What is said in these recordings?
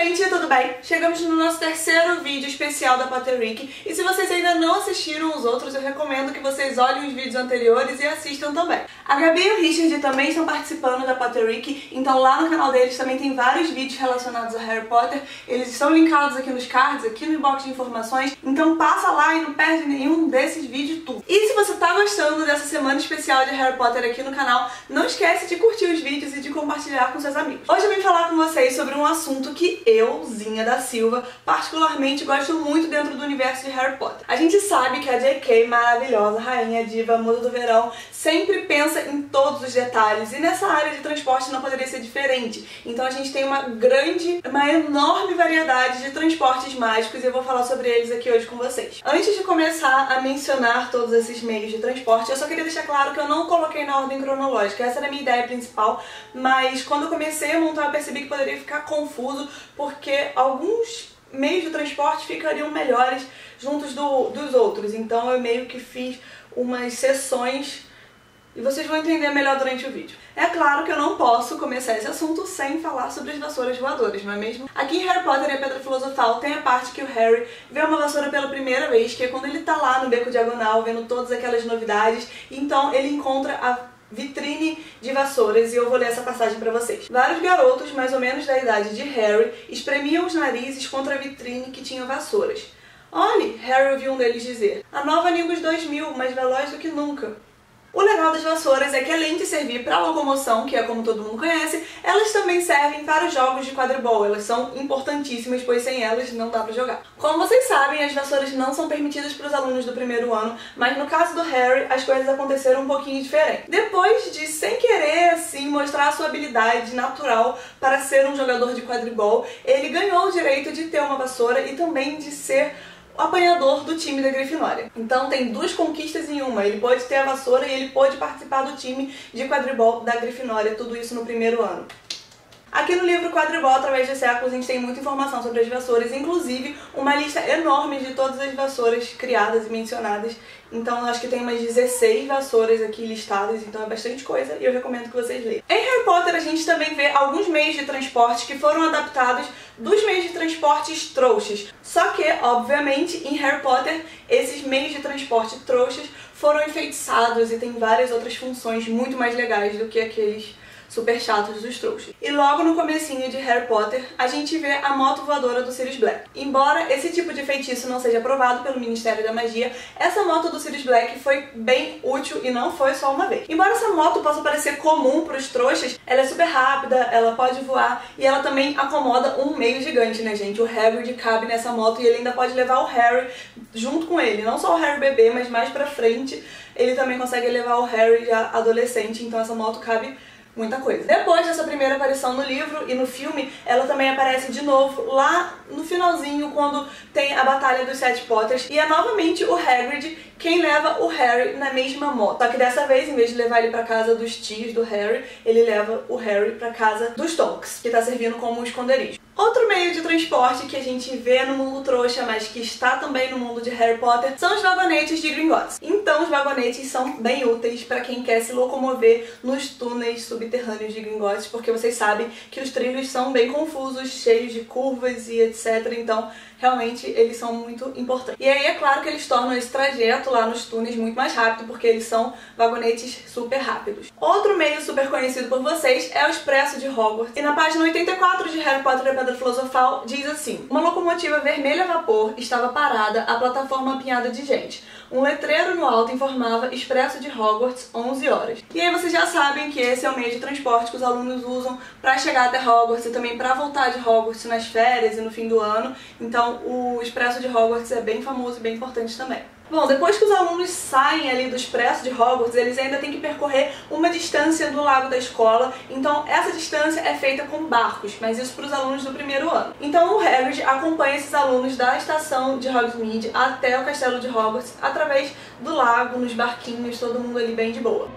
gente, tudo bem? Chegamos no nosso terceiro vídeo especial da Potterick e se vocês ainda não assistiram os outros, eu recomendo que vocês olhem os vídeos anteriores e assistam também. A Gabi e o Richard também estão participando da Potterick, então lá no canal deles também tem vários vídeos relacionados a Harry Potter, eles estão linkados aqui nos cards, aqui no box de informações, então passa lá e não perde nenhum desses vídeos tudo. E se você tá gostando dessa semana especial de Harry Potter aqui no canal, não esquece de curtir os vídeos e de compartilhar com seus amigos. Hoje eu vim falar com vocês sobre um assunto que eu, Zinha da Silva, particularmente gosto muito dentro do universo de Harry Potter. A gente sabe que a J.K., maravilhosa, rainha, diva, musa do verão, sempre pensa em todos os detalhes e nessa área de transporte não poderia ser diferente. Então a gente tem uma enorme variedade de transportes mágicos e eu vou falar sobre eles aqui hoje com vocês. Antes de começar a mencionar todos esses meios de transporte, eu só queria deixar claro que eu não coloquei na ordem cronológica, essa era a minha ideia principal, mas quando eu comecei a montar eu percebi que poderia ficar confuso porque alguns meios de transporte ficariam melhores juntos dos outros, então eu meio que fiz umas sessões e vocês vão entender melhor durante o vídeo. É claro que eu não posso começar esse assunto sem falar sobre as vassouras voadoras, não é mesmo? Aqui em Harry Potter e a Pedra Filosofal tem a parte que o Harry vê uma vassoura pela primeira vez, que é quando ele tá lá no Beco Diagonal vendo todas aquelas novidades, e então ele encontra a vitrine de vassouras e eu vou ler essa passagem pra vocês. Vários garotos, mais ou menos da idade de Harry, espremiam os narizes contra a vitrine que tinha vassouras. Olhe, Harry ouviu um deles dizer, a nova Nimbus 2000, mais veloz do que nunca. O legal das vassouras é que além de servir para locomoção, que é como todo mundo conhece, elas também servem para os jogos de quadribol. Elas são importantíssimas, pois sem elas não dá para jogar. Como vocês sabem, as vassouras não são permitidas para os alunos do primeiro ano, mas no caso do Harry, as coisas aconteceram um pouquinho diferente. Depois de, sem querer, assim, mostrar a sua habilidade natural para ser um jogador de quadribol, ele ganhou o direito de ter uma vassoura e também de ser o apanhador do time da Grifinória. Então tem duas conquistas em uma, ele pôde ter a vassoura e ele pôde participar do time de quadribol da Grifinória, tudo isso no primeiro ano. Aqui no livro Quadribol através dos séculos a gente tem muita informação sobre as vassouras, inclusive uma lista enorme de todas as vassouras criadas e mencionadas. Então acho que tem umas 16 vassouras aqui listadas, então é bastante coisa e eu recomendo que vocês leiam. Em Harry Potter a gente também vê alguns meios de transporte que foram adaptados dos meios de transportes trouxas. Só que, obviamente, em Harry Potter esses meios de transporte trouxas foram enfeitiçados e tem várias outras funções muito mais legais do que aqueles super chatos dos trouxas. E logo no comecinho de Harry Potter, a gente vê a moto voadora do Sirius Black. Embora esse tipo de feitiço não seja aprovado pelo Ministério da Magia, essa moto do Sirius Black foi bem útil e não foi só uma vez. Embora essa moto possa parecer comum para os trouxas, ela é super rápida, ela pode voar e ela também acomoda um meio gigante, né, gente? O Hagrid cabe nessa moto e ele ainda pode levar o Harry junto com ele. Não só o Harry bebê, mas mais pra frente ele também consegue levar o Harry já adolescente, então essa moto cabe muita coisa. Depois dessa primeira aparição no livro e no filme, ela também aparece de novo lá no finalzinho, quando tem a Batalha dos Sete Potters, e é novamente o Hagrid quem leva o Harry na mesma moto. Só que dessa vez, em vez de levar ele pra casa dos tios do Harry, ele leva o Harry pra casa dos Tonks, que tá servindo como um esconderijo. Outro meio de transporte que a gente vê no mundo trouxa, mas que está também no mundo de Harry Potter, são os vagonetes de Gringotts. Então os vagonetes são bem úteis para quem quer se locomover nos túneis subterrâneos de Gringotts, porque vocês sabem que os trilhos são bem confusos, cheios de curvas e etc. Então realmente eles são muito importantes. E aí é claro que eles tornam esse trajeto lá nos túneis muito mais rápido, porque eles são vagonetes super rápidos. Outro meio super conhecido por vocês é o Expresso de Hogwarts. E na página 84 de Harry Potter e a Pedra Filosofal diz assim: uma locomotiva vermelha a vapor estava parada à plataforma apinhada de gente. Um letreiro no alto informava Expresso de Hogwarts, 11 horas. E aí vocês já sabem que esse é o meio de transporte que os alunos usam para chegar até Hogwarts e também para voltar de Hogwarts nas férias e no fim do ano. Então o Expresso de Hogwarts é bem famoso e bem importante também. Bom, depois que os alunos saem ali do Expresso de Hogwarts, eles ainda têm que percorrer uma distância do lago da escola, então essa distância é feita com barcos, mas isso para os alunos do primeiro ano. Então o Hagrid acompanha esses alunos da estação de Hogsmeade até o castelo de Hogwarts, através do lago, nos barquinhos, todo mundo ali bem de boa.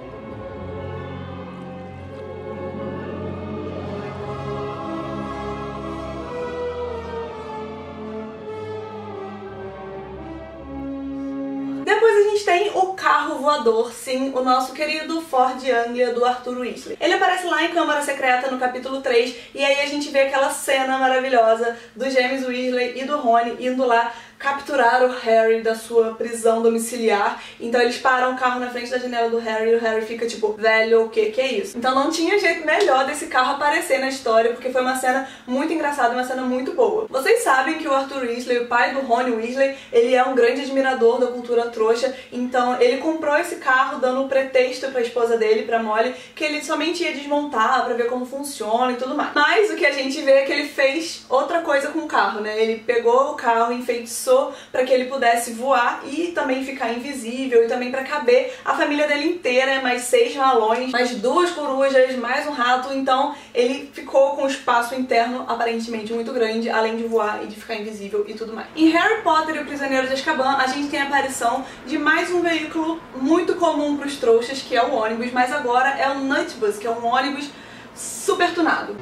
Depois a gente tem o carro voador, sim, o nosso querido Ford Anglia do Arthur Weasley. Ele aparece lá em Câmara Secreta no capítulo 3, e aí a gente vê aquela cena maravilhosa do James Weasley e do Rony indo lá capturar o Harry da sua prisão domiciliar. Então eles param o carro na frente da janela do Harry e o Harry fica tipo, velho, o que é isso? Então não tinha jeito melhor desse carro aparecer na história, porque foi uma cena muito engraçada, uma cena muito boa. Vocês sabem que o Arthur Weasley, o pai do Rony Weasley, ele é um grande admirador da cultura trouxa, então ele comprou esse carro dando um pretexto pra esposa dele, pra Molly, que ele somente ia desmontar pra ver como funciona e tudo mais. Mas o que a gente vê é que ele fez outra coisa com o carro, né? Ele pegou o carro, enfeitiçou para que ele pudesse voar e também ficar invisível, e também para caber a família dele inteira, mais 6 malões, mais 2 corujas, mais um rato. Então ele ficou com um espaço interno aparentemente muito grande, além de voar e de ficar invisível e tudo mais. Em Harry Potter e o Prisioneiro de Azkaban, a gente tem a aparição de mais um veículo muito comum para os trouxas, que é o ônibus, mas agora é o Nutbus, que é um ônibus super tunado.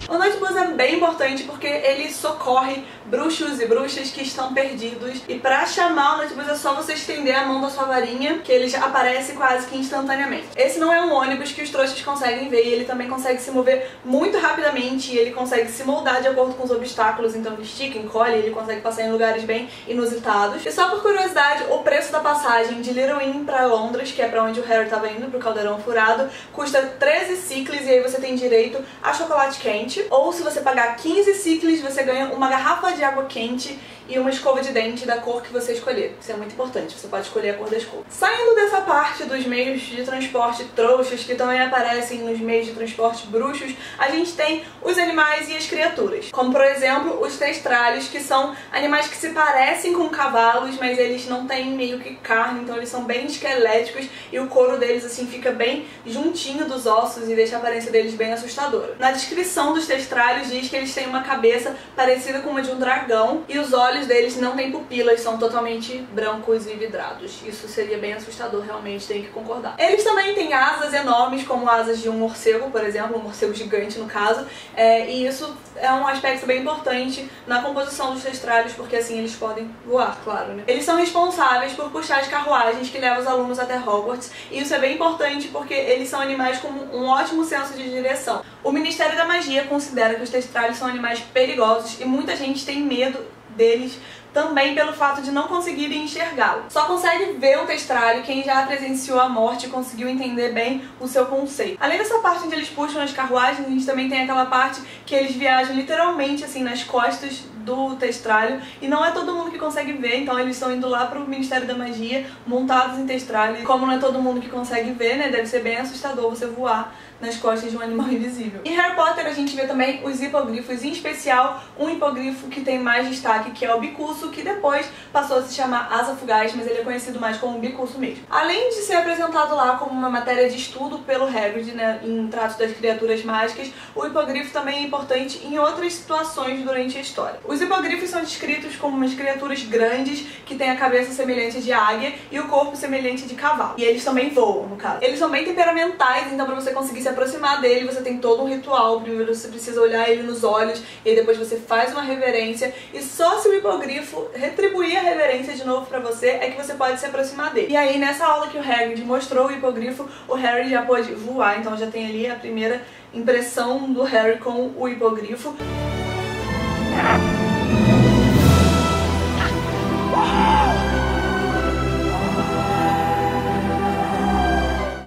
O Nutbus é bem importante porque ele socorre bruxos e bruxas que estão perdidos, e pra chamar o Nutbus é só você estender a mão da sua varinha, que ele já aparece quase que instantaneamente. Esse não é um ônibus que os trouxas conseguem ver, e ele também consegue se mover muito rapidamente, e ele consegue se moldar de acordo com os obstáculos, então ele estica, encolhe, ele consegue passar em lugares bem inusitados. E só por curiosidade, o preço da passagem de Little Inn pra Londres, que é pra onde o Harry tava indo, pro Caldeirão Furado, custa 13 ciclis, e aí você tem direito a chocolate quente. Ou se você pagar 15 ciclis, você ganha uma garrafa de água quente e uma escova de dente da cor que você escolher. Isso é muito importante, você pode escolher a cor da escova. Saindo dessa parte dos meios de transporte trouxas, que também aparecem nos meios de transporte bruxos, a gente tem os animais e as criaturas. Como, por exemplo, os testralhos, que são animais que se parecem com cavalos, mas eles não têm meio que carne, então eles são bem esqueléticos, e o couro deles, assim, fica bem juntinho dos ossos e deixa a aparência deles bem assustadora. Na descrição dos testralhos diz que eles têm uma cabeça parecida com uma de um dragão, e os olhos deles não têm pupilas, são totalmente brancos e vidrados. Isso seria bem assustador, realmente, tenho que concordar. Eles também têm asas enormes, como asas de um morcego, por exemplo, um morcego gigante no caso, e isso é um aspecto bem importante na composição dos testralhos, porque assim eles podem voar, claro, né? Eles são responsáveis por puxar as carruagens que levam os alunos até Hogwarts, e isso é bem importante porque eles são animais com um ótimo senso de direção. O Ministério da Magia considera que os testralhos são animais perigosos, e muita gente tem medo deles também pelo fato de não conseguirem enxergá-lo. Só consegue ver o testralho quem já presenciou a morte e conseguiu entender bem o seu conceito. Além dessa parte onde eles puxam as carruagens, a gente também tem aquela parte que eles viajam literalmente assim nas costas do testralho, e não é todo mundo que consegue ver, então eles estão indo lá pro Ministério da Magia montados em testralho, e como não é todo mundo que consegue ver, né, deve ser bem assustador você voar nas costas de um animal invisível. Em Harry Potter a gente vê também os hipogrifos, em especial um hipogrifo que tem mais destaque, que é o Bicurso, que depois passou a se chamar Asa Fugaz, mas ele é conhecido mais como Bicurso mesmo. Além de ser apresentado lá como uma matéria de estudo pelo Hagrid, né, em Trato das Criaturas Mágicas, o hipogrifo também é importante em outras situações durante a história. Os hipogrifos são descritos como umas criaturas grandes que têm a cabeça semelhante de águia e o corpo semelhante de cavalo. E eles também voam, no caso. Eles são bem temperamentais, então pra você conseguir se aproximar dele, você tem todo um ritual. Primeiro você precisa olhar ele nos olhos, e aí depois você faz uma reverência, e só se o hipogrifo retribuir a reverência de novo pra você é que você pode se aproximar dele. E aí nessa aula que o Hagrid mostrou o hipogrifo, o Harry já pôde voar, então já tem ali a primeira impressão do Harry com o hipogrifo.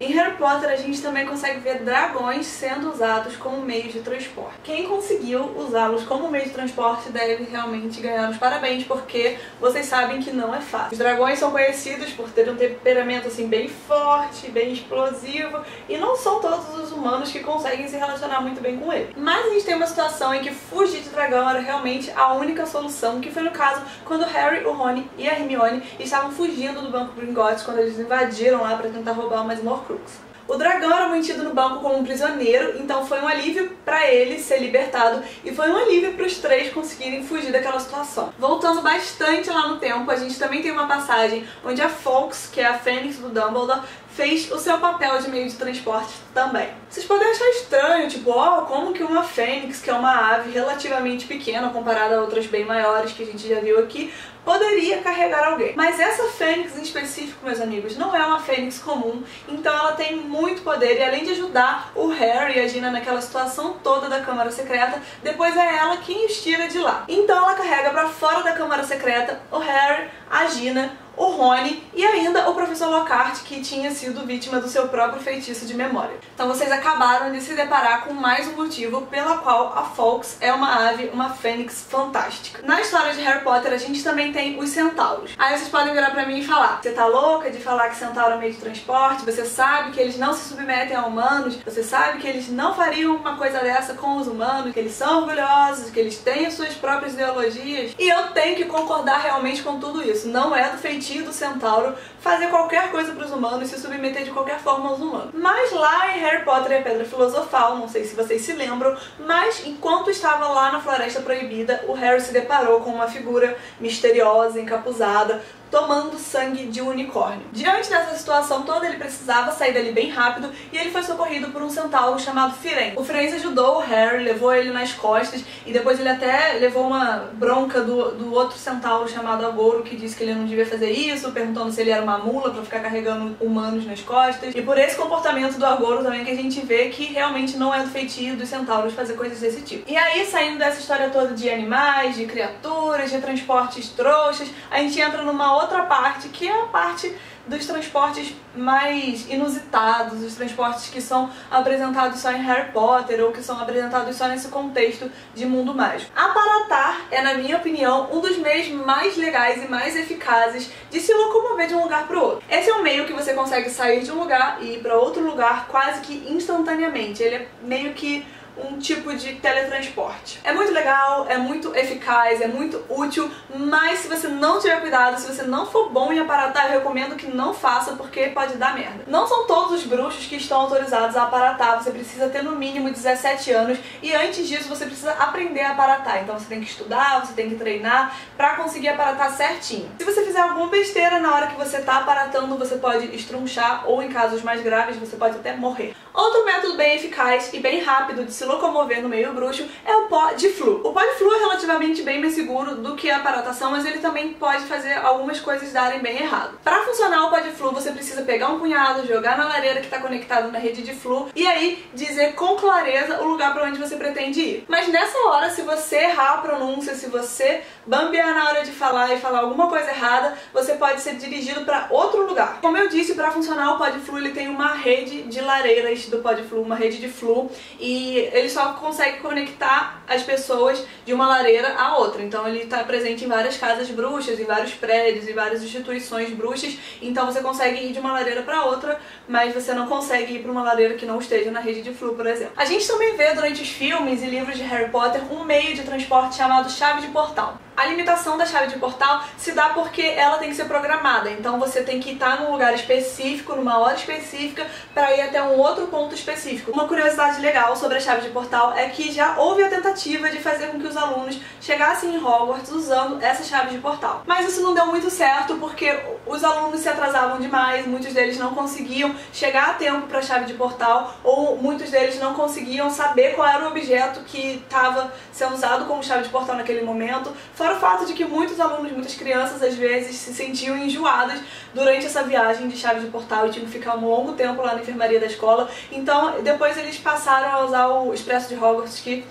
Em Harry Potter a gente também consegue ver dragões sendo usados como meio de transporte. Quem conseguiu usá-los como meio de transporte deve realmente ganhar os parabéns, porque vocês sabem que não é fácil. Os dragões são conhecidos por terem um temperamento assim bem forte, bem explosivo, e não são todos os humanos que conseguem se relacionar muito bem com ele. Mas a gente tem uma situação em que fugir de dragão era realmente a única solução, que foi no caso quando Harry, o Rony e a Hermione estavam fugindo do Banco Gringotts, quando eles invadiram lá para tentar roubar mais uma Horcrux. O dragão era mantido no banco como um prisioneiro, então foi um alívio para ele ser libertado, e foi um alívio para os três conseguirem fugir daquela situação. Voltando bastante lá no tempo, a gente também tem uma passagem onde a Fawkes, que é a Fênix do Dumbledore, fez o seu papel de meio de transporte também. Vocês podem achar estranho, tipo, como que uma fênix, que é uma ave relativamente pequena comparada a outras bem maiores que a gente já viu aqui, poderia carregar alguém. Mas essa fênix em específico, meus amigos, não é uma fênix comum, então ela tem muito poder e além de ajudar o Harry e a Gina naquela situação toda da Câmara Secreta, depois é ela quem os tira de lá. Então ela carrega pra fora da Câmara Secreta o Harry, a Gina, o Rony e ainda o professor Lockhart, que tinha sido vítima do seu próprio feitiço de memória. Então vocês acabaram de se deparar com mais um motivo pela qual a Fawkes é uma ave, uma fênix fantástica. Na história de Harry Potter a gente também tem os centauros. Aí vocês podem virar pra mim e falar: você tá louca de falar que centauro é meio de transporte? Você sabe que eles não se submetem a humanos? Você sabe que eles não fariam uma coisa dessa com os humanos? Que eles são orgulhosos? Que eles têm as suas próprias ideologias? E eu tenho que concordar realmente com tudo isso. Não é do feitiço do centauro fazer qualquer coisa para os humanos, se submeter de qualquer forma aos humanos. Mas lá em Harry Potter e a Pedra Filosofal, não sei se vocês se lembram, mas enquanto estava lá na Floresta Proibida, o Harry se deparou com uma figura misteriosa, encapuzada, tomando sangue de um unicórnio. Diante dessa situação toda, ele precisava sair dali bem rápido e ele foi socorrido por um centauro chamado Firenze. O Firenze ajudou o Harry, levou ele nas costas e depois ele até levou uma bronca do outro centauro chamado Agouro, que disse que ele não devia fazer isso, perguntando se ele era uma mula pra ficar carregando humanos nas costas. E por esse comportamento do Agouro também que a gente vê que realmente não é do feitio dos centauros fazer coisas desse tipo. E aí, saindo dessa história toda de animais, de criaturas, de transportes trouxas, a gente entra numa outra parte, que é a parte dos transportes mais inusitados, os transportes que são apresentados só em Harry Potter ou que são apresentados só nesse contexto de mundo mágico. Aparatar é, na minha opinião, um dos meios mais legais e mais eficazes de se locomover de um lugar para o outro. Esse é um meio que você consegue sair de um lugar e ir para outro lugar quase que instantaneamente. Ele é meio que um tipo de teletransporte. É muito legal, é muito eficaz, é muito útil, mas se você não tiver cuidado, se você não for bom em aparatar, eu recomendo que não faça, porque pode dar merda. Não são todos os bruxos que estão autorizados a aparatar, você precisa ter no mínimo 17 anos e antes disso você precisa aprender a aparatar. Então você tem que estudar, você tem que treinar pra conseguir aparatar certinho. Se você fizer alguma besteira na hora que você tá aparatando, você pode estrunchar ou, em casos mais graves, você pode até morrer. Outro método bem eficaz e bem rápido de se locomover no meio bruxo é o pó de flu. O pó de flu é relativamente bem mais seguro do que a aparatação, mas ele também pode fazer algumas coisas darem bem errado. Para funcionar o pó de flu, você precisa pegar um punhado, jogar na lareira que está conectada na rede de flu e aí dizer com clareza o lugar para onde você pretende ir. Mas nessa hora, se você errar a pronúncia, se você bambear na hora de falar e falar alguma coisa errada, você pode ser dirigido para outro lugar. Como eu disse, para funcionar o pó de flu, ele tem uma rede de lareiras do pó de flu, uma rede de flu, e ele só consegue conectar as pessoas de uma lareira a outra. Então ele está presente em várias casas bruxas, em vários prédios, em várias instituições bruxas. Então você consegue ir de uma lareira para outra, mas você não consegue ir para uma lareira que não esteja na rede de flu, por exemplo. A gente também vê durante os filmes e livros de Harry Potter um meio de transporte chamado chave de portal. A limitação da chave de portal se dá porque ela tem que ser programada, então você tem que estar num lugar específico, numa hora específica, para ir até um outro ponto específico. Uma curiosidade legal sobre a chave de portal é que já houve a tentativa de fazer com que os alunos chegassem em Hogwarts usando essa chave de portal. Mas isso não deu muito certo porque os alunos se atrasavam demais, muitos deles não conseguiam chegar a tempo para a chave de portal, ou muitos deles não conseguiam saber qual era o objeto que estava sendo usado como chave de portal naquele momento. Fora o fato de que muitos alunos, muitas crianças, às vezes se sentiam enjoadas durante essa viagem de chave de portal e tinham que ficar um longo tempo lá na enfermaria da escola. Então, depois eles passaram a usar o Expresso de Hogwarts, que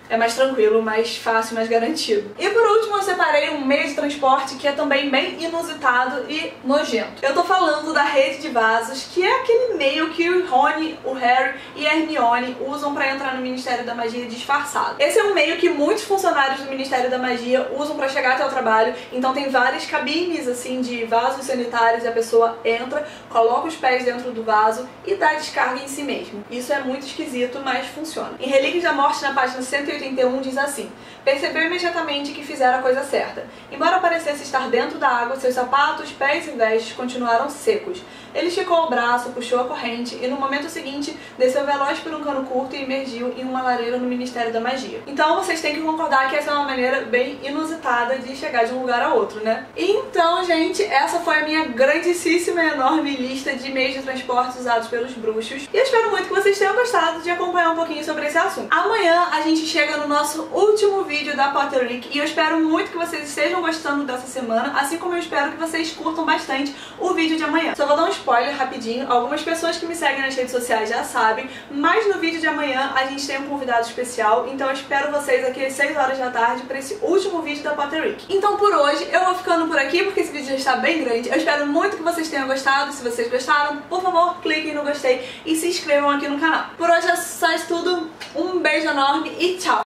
é mais tranquilo, mais fácil, mais garantido. E por último eu separei um meio de transporte que é também bem inusitado e nojento. Eu tô falando da rede de vasos, que é aquele meio que o Rony, o Harry e a Hermione usam pra entrar no Ministério da Magia disfarçado. Esse é um meio que muitos funcionários do Ministério da Magia usam pra chegar até o trabalho, então tem várias cabines assim de vasos sanitários e a pessoa entra, coloca os pés dentro do vaso e dá descarga em si mesmo. Isso é muito esquisito, mas funciona. Em Relíquias da Morte, na página 181, diz assim: percebeu imediatamente que fizera a coisa certa. Embora parecesse estar dentro da água, seus sapatos, pés e vestes continuaram secos. Ele esticou o braço, puxou a corrente e no momento seguinte desceu veloz por um cano curto e emergiu em uma lareira no Ministério da Magia. Então vocês têm que concordar que essa é uma maneira bem inusitada de chegar de um lugar a outro, né? Então, gente, essa foi a minha grandíssima e enorme lista de meios de transporte usados pelos bruxos. E eu espero muito que vocês tenham gostado de acompanhar um pouquinho sobre esse assunto. Amanhã a gente chega no nosso último vídeo da Potterick e eu espero muito que vocês estejam gostando dessa semana, assim como eu espero que vocês curtam bastante o vídeo de amanhã. Só vou dar um spoiler rapidinho, algumas pessoas que me seguem nas redes sociais já sabem, mas no vídeo de amanhã a gente tem um convidado especial, então eu espero vocês aqui às 6 horas da tarde para esse último vídeo da Potterick. Então por hoje eu vou ficando por aqui porque esse vídeo já está bem grande. Eu espero muito que vocês tenham gostado. Se vocês gostaram, por favor, cliquem no gostei e se inscrevam aqui no canal. Por hoje é só isso tudo, um beijo enorme e tchau!